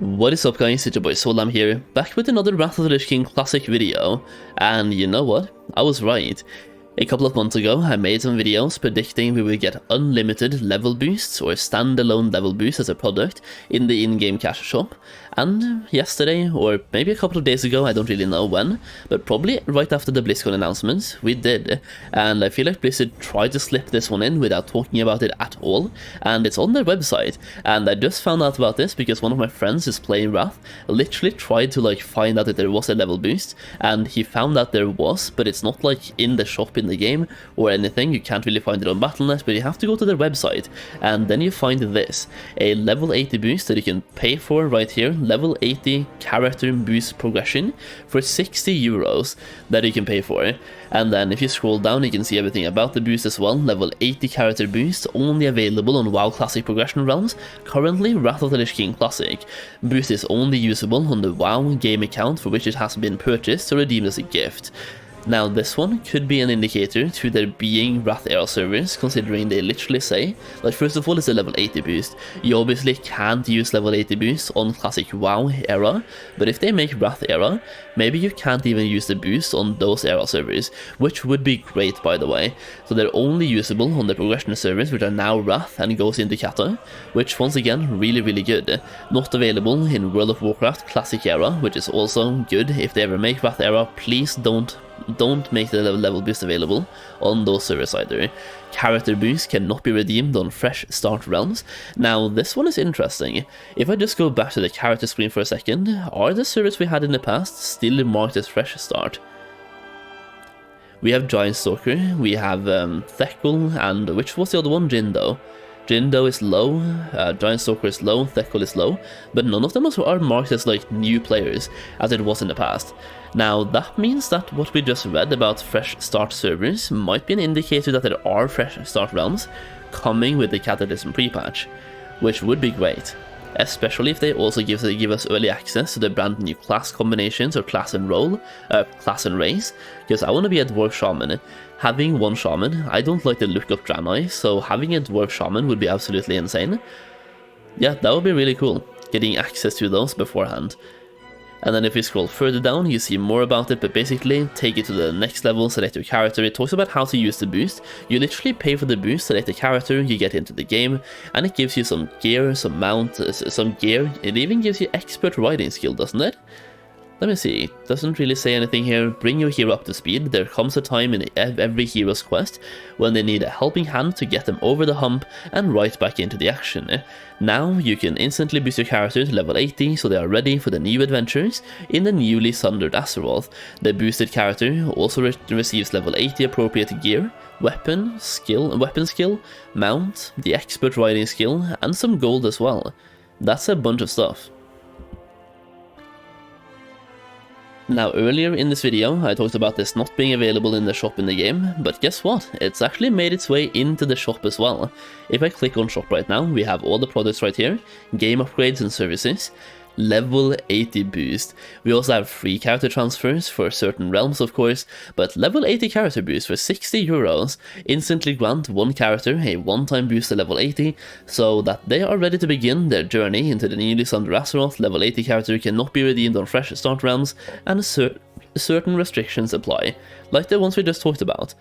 What is up guys, it's your boy Solheim here, back with another Wrath of the Lich King Classic video, and you know what? I was right. A couple of months ago, I made some videos predicting we would get unlimited level boosts or standalone level boosts as a product in the in-game cash shop, and yesterday, or maybe a couple of days ago, I don't really know when, but probably right after the BlizzCon announcements, we did, and I feel like Blizzard tried to slip this one in without talking about it at all, and it's on their website, and I just found out about this because one of my friends is playing Wrath, literally tried to find out that there was a level boost, and he found out there was, but it's not in the shop in the game or anything. You can't really find it on Battle.net, but you have to go to their website, and then you find this, a level 80 boost that you can pay for right here, level 80 character boost progression for 60 euros that you can pay for. And then if you scroll down, you can see everything about the boost as well. Level 80 character boost, only available on WoW Classic progression realms, currently Wrath of the Lich King Classic. Boost is only usable on the WoW game account for which it has been purchased or redeemed as a gift. Now this one could be an indicator to there being Wrath era servers, considering they literally say, first of all it's a level 80 boost. You obviously can't use level 80 boost on classic WoW era, but if they make Wrath era, maybe you can't even use the boost on those era servers, which would be great by the way. So they're only usable on the progression servers, which are now Wrath and goes into Kata, which once again really good. Not available in World of Warcraft classic era, which is also good. If they ever make Wrath era, please don't make the level boost available on those servers either. Character boost cannot be redeemed on fresh start realms. Now this one is interesting. If I just go back to the character screen for a second, are the servers we had in the past still marked as fresh start? We have Giant Stalker, we have Thekul, and which was the other one? Jindo. Jindo is low, Giant Stalker is low, Thekul is low, but none of them are marked as new players, as it was in the past. Now that means that what we just read about fresh start servers might be an indicator that there are fresh start realms coming with the Cataclysm pre-patch, which would be great. Especially if they also give us early access to the brand new class combinations or class and race, because I want to be a Dwarf Shaman. Having one Shaman, I don't like the look of Draenei, so having a Dwarf Shaman would be absolutely insane. Yeah, that would be really cool, getting access to those beforehand. And then if you scroll further down, you see more about it, but basically, take it to the next level, select your character. It talks about how to use the boost. You literally pay for the boost, select the character, you get into the game, and it gives you some gear, some mount, some gear. It even gives you expert riding skill, doesn't it? Let me see, it doesn't really say anything here. Bring your hero up to speed. There comes a time in every hero's quest when they need a helping hand to get them over the hump and right back into the action. Now you can instantly boost your character to level 80 so they are ready for the new adventures in the newly sundered Azeroth. The boosted character also receives level 80 appropriate gear, weapon skill, mount, the expert riding skill, and some gold as well. That's a bunch of stuff. Now earlier in this video I talked about this not being available in the shop in the game, but guess what? It's actually made its way into the shop as well. If I click on shop right now, we have all the products right here, game upgrades and services, level 80 boost. We also have free character transfers for certain realms of course, but level 80 character boost for 60 euros. Instantly grant one character a one-time boost to level 80, so that they are ready to begin their journey into the newly sundered Azeroth. Level 80 character cannot be redeemed on fresh start realms, and certain restrictions apply, like the ones we just talked about.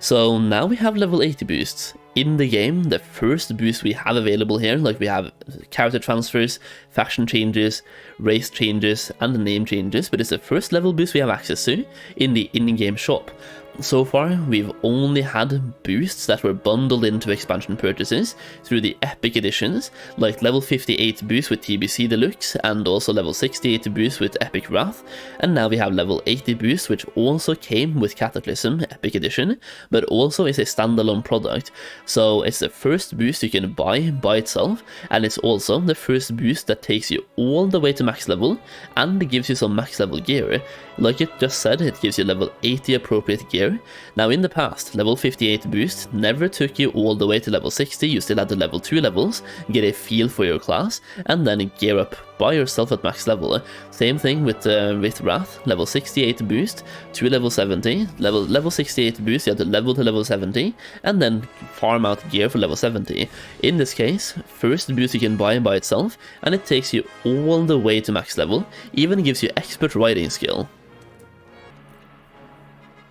So now we have level 80 boosts in the game, the first boost we have available here. We have character transfers, faction changes, race changes, and name changes, but it's the first level boost we have access to in the in-game shop. So far, we've only had boosts that were bundled into expansion purchases through the epic editions, like level 58 boost with TBC Deluxe, and also level 68 boost with Epic Wrath, and now we have level 80 boost, which also came with Cataclysm Epic Edition, but also is a standalone product. So it's the first boost you can buy by itself, and it's also the first boost that takes you all the way to max level, and gives you some max level gear. Like it just said, it gives you level 80 appropriate gear here. Now in the past, level 58 boost never took you all the way to level 60, you still had the level 2 levels, get a feel for your class, and then gear up by yourself at max level. Same thing with Wrath, level 68 boost to level 70, level 68 boost, you have to level to level 70, and then farm out gear for level 70. In this case, first boost you can buy by itself, and it takes you all the way to max level, even gives you expert riding skill.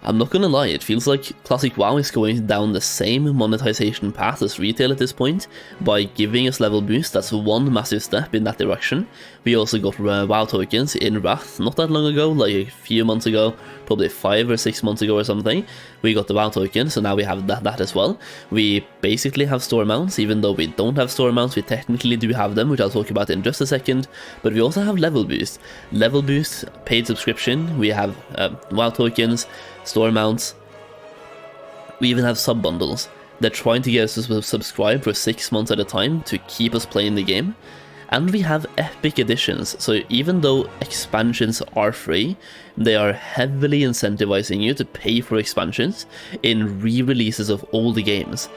I'm not gonna lie, it feels like Classic WoW is going down the same monetization path as retail at this point, by giving us level boost. That's one massive step in that direction. We also got WoW tokens in Wrath not that long ago, like a few months ago, probably 5 or 6 months ago or something. We got the WoW token, so now we have that as well. We basically have store mounts, even though we don't have store mounts, we technically do have them, which I'll talk about in just a second. But we also have level boost. Level boost, paid subscription, we have WoW tokens, store mounts, we even have sub bundles. They're trying to get us to subscribe for 6 months at a time to keep us playing the game. And we have epic editions, so even though expansions are free, they are heavily incentivizing you to pay for expansions in re-releases of all the games.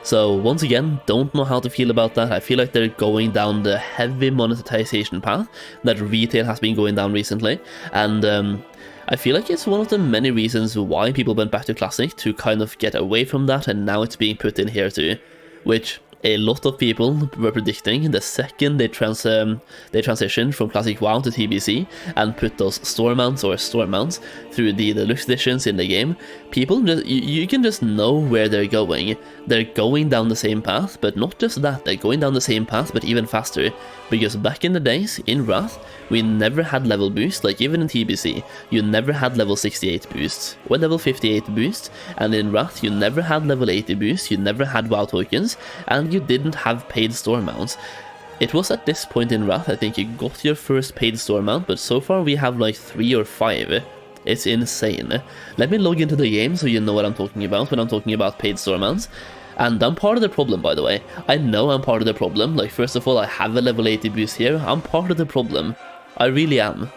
So once again, don't know how to feel about that. I feel like they're going down the heavy monetization path that retail has been going down recently, and I feel like it's one of the many reasons why people went back to Classic, to kind of get away from that, and now it's being put in here too, which a lot of people were predicting the second they transitioned from Classic WoW to TBC and put those store mounts through the deluxe editions in the game. People just, you can just know where they're going. They're going down the same path, but not just that, they're going down the same path but even faster. Because back in the days, in Wrath, we never had level boost, like even in TBC, you never had level 68 boosts, or level 58 boost, and in Wrath you never had level 80 boost, you never had WoW tokens, and you didn't have paid store mounts. It was at this point in Wrath, I think you got your first paid store mount, but so far we have like 3 or 5. It's insane. Let me log into the game so you know what I'm talking about when I'm talking about paid store mounts. And I'm part of the problem, by the way. I know I'm part of the problem. Like, first of all, I have a level 80 boost here. I'm part of the problem. I really am.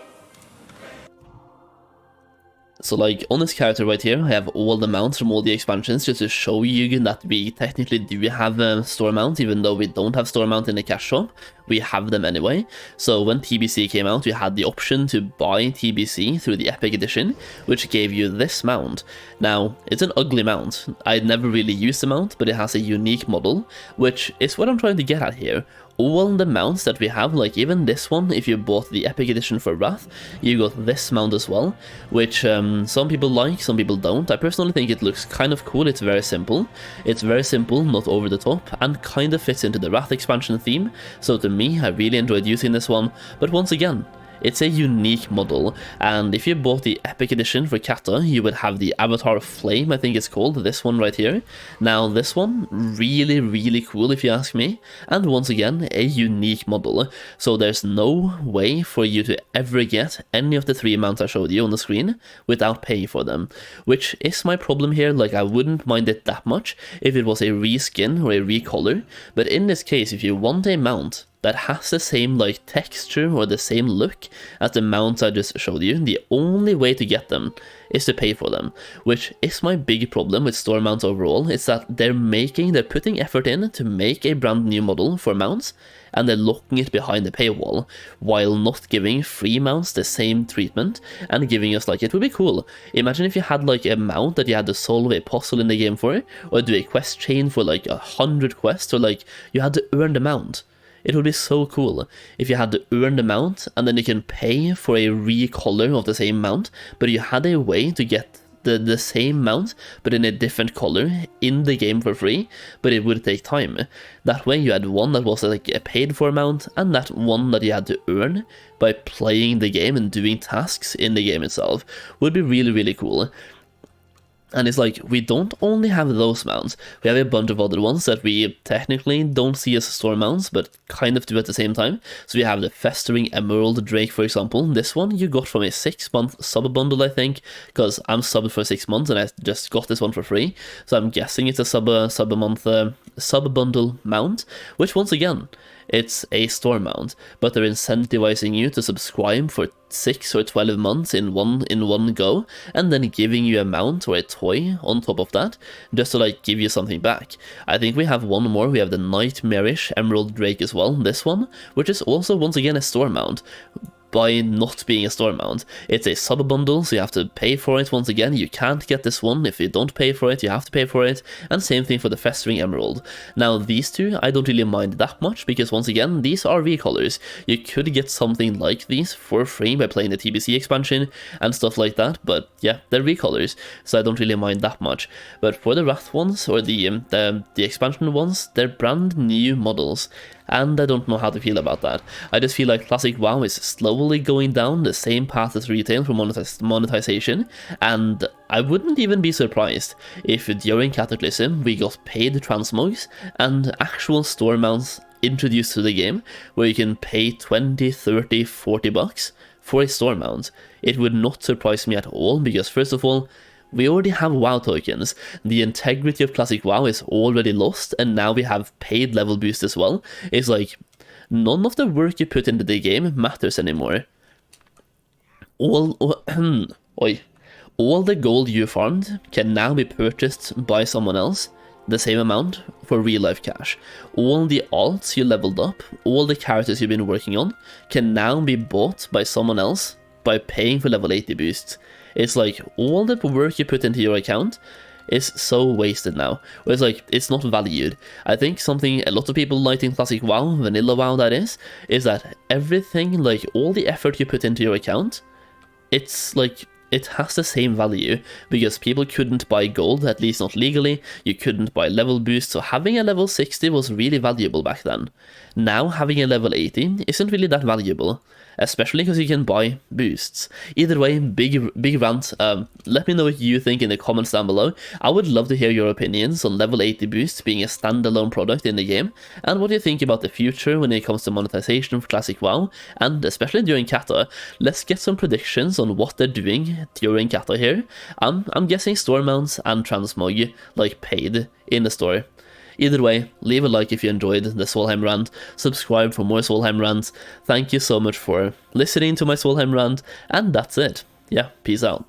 So like, on this character right here, I have all the mounts from all the expansions just to show you that we technically do have store mounts, even though we don't have store mount in the cash shop. We have them anyway. So when TBC came out, you had the option to buy TBC through the Epic Edition, which gave you this mount. Now, it's an ugly mount. I never really used the mount, but it has a unique model, which is what I'm trying to get at here. All the mounts that we have, like even this one, if you bought the Epic Edition for Wrath, you got this mount as well, which some people like, some people don't. I personally think it looks kind of cool. It's very simple. It's very simple, not over the top, and kind of fits into the Wrath expansion theme. So to me, I really enjoyed using this one, but once again, it's a unique model, and if you bought the Epic Edition for Kata, you would have the Avatar Flame, I think it's called, this one right here. Now this one, really cool if you ask me, and once again, a unique model, so there's no way for you to ever get any of the 3 mounts I showed you on the screen without paying for them, which is my problem here. Like, I wouldn't mind it that much if it was a reskin or a recolor, but in this case, if you want a mount that has the same like texture or the same look as the mounts I just showed you, the only way to get them is to pay for them, which is my big problem with store mounts overall. It's that they're putting effort in to make a brand new model for mounts, and they're locking it behind the paywall, while not giving free mounts the same treatment, and giving us, like, it would be cool. Imagine if you had like a mount that you had to solve a puzzle in the game for, or do a quest chain for like 100 quests, or like you had to earn the mount. It would be so cool if you had to earn the mount and then you can pay for a recolor of the same mount, but you had a way to get the same mount but in a different color in the game for free, but it would take time. That way you had one that was like a paid for mount, and that one that you had to earn by playing the game and doing tasks in the game itself. Would be really cool. And it's like, we don't only have those mounts, we have a bunch of other ones that we technically don't see as store mounts, but kind of do at the same time. So we have the Festering Emerald Drake, for example. This one you got from a 6-month sub-bundle, I think, because I'm subbed for 6 months and I just got this one for free. So I'm guessing it's a sub-bundle mount, which once again, it's a store mount, but they're incentivizing you to subscribe for 6 or 12 months in one go, and then giving you a mount or a toy on top of that, just to like give you something back. I think we have one more. We have the Nightmarish Emerald Drake as well, this one, which is also once again a store mount. By not being a store mount, it's a sub bundle, so you have to pay for it. Once again, you can't get this one if you don't pay for it, you have to pay for it, and same thing for the Festering Emerald. Now these two I don't really mind that much, because once again these are recolors. You could get something like these for free by playing the TBC expansion and stuff like that, but yeah, they're recolors, so I don't really mind that much. But for the Wrath ones, or the expansion ones, they're brand new models, and I don't know how to feel about that. I just feel like Classic WoW is slowly going down the same path as retail for monetization, and I wouldn't even be surprised if during Cataclysm we got paid transmogs and actual store mounts introduced to the game, where you can pay 20, 30, 40 bucks for a store mount. It would not surprise me at all, because first of all, we already have WoW tokens, the integrity of Classic WoW is already lost, and now we have paid level boost as well. It's like, none of the work you put into the game matters anymore. All the gold you farmed can now be purchased by someone else, the same amount, for real life cash. All the alts you leveled up, all the characters you've been working on, can now be bought by someone else by paying for level 80 boosts. It's like, all the work you put into your account is so wasted now. Where it's like, it's not valued. I think something a lot of people liked in Classic WoW, Vanilla WoW that is that everything, like all the effort you put into your account, it's like, it has the same value, because people couldn't buy gold, at least not legally, you couldn't buy level boost, so having a level 60 was really valuable back then. Now having a level 80 isn't really that valuable, especially because you can buy boosts. Either way, big rant. Let me know what you think in the comments down below. I would love to hear your opinions on level 80 boosts being a standalone product in the game, and what you think about the future when it comes to monetization for Classic WoW, and especially during Kata. Let's get some predictions on what they're doing during Kata here. I'm guessing store mounts and transmog, like paid in the store. Either way, leave a like if you enjoyed the Solheim rant, subscribe for more Solheim rants. Thank you so much for listening to my Solheim rant, and that's it. Yeah, peace out.